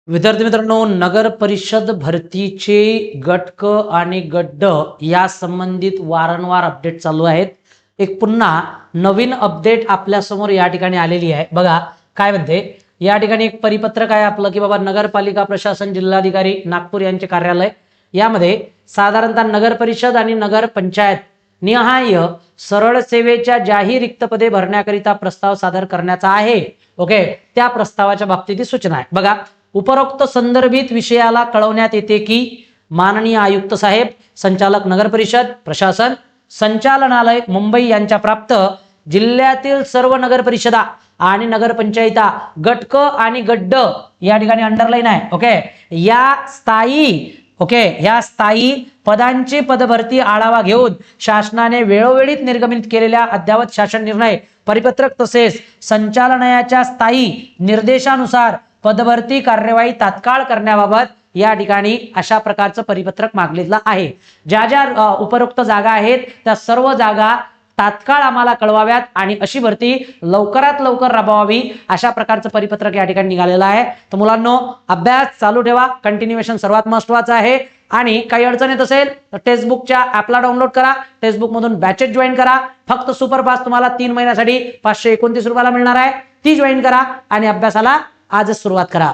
विद्यार्थी मित्रांनो, नगर परिषद भरतीचे गट क आणि गट ड या संबंधित वारंवार अपडेट चालू आहेत. एक पुन्हा नवीन अपडेट आपल्या समोर या ठिकाणी आलेली आहे. बघा काय म्हणते या ठिकाणी एक परिपत्रक आहे आपलं की बाबा नगरपालिका प्रशासन जिल्हाधिकारी नागपूर यांचे कार्यालय यामध्ये साधारणतः नगर परिषद आणि नगर पंचायत निहाय सरळ सेवेच्या जाहीर रिक्त पदे भरण्याकरिता प्रस्ताव सादर करण्याचा आहे. ओके, त्या प्रस्तावाच्या बाबतीत सूचना आहे. बघा, उपरोक्त संदर्भित विषयाला कळवण्यात येते की माननीय आयुक्त साहेब, संचालक नगर परिषद प्रशासन संचालनालय मुंबई यांच्या प्राप्त जिल्ह्यातील सर्व नगर परिषदा आणि नगरपंचायता गट क आणि गट ड या ठिकाणी अंडरलाईन आहे. ओके, या स्थायी पदांची पदभरती आढावा घेऊन शासनाने वेळोवेळी निर्गमित केलेल्या अद्ययावत शासन निर्णय परिपत्रक तसेच संचालनालयाच्या स्थायी निर्देशानुसार पदभरती कार्यवाही तात्काळ करण्याबाबत या ठिकाणी अशा प्रकारचं परिपत्रक मागलेलं आहे. ज्या ज्या उपरोक्त जागा आहेत त्या सर्व जागा तात्काळ आम्हाला कळवाव्यात आणि अशी भरती लवकरात लवकर राबवावी अशा प्रकारचं परिपत्रक या ठिकाणी निघालेलं आहे. तर मुलांनो, अभ्यास चालू ठेवा, कंटिन्युएशन सर्वात महत्त्वाचं आहे. आणि काही अडचण येत असेल तर टेक्स्टबुकच्या ऍपला डाउनलोड करा, टेक्स्टबुक मधून बॅचेस जॉईन करा. फक्त सुपरफास्ट तुम्हाला 3 महिन्यासाठी 529 रुपयाला मिळणार आहे, ती जॉईन करा आणि अभ्यासाला आजच सुरुवात करा.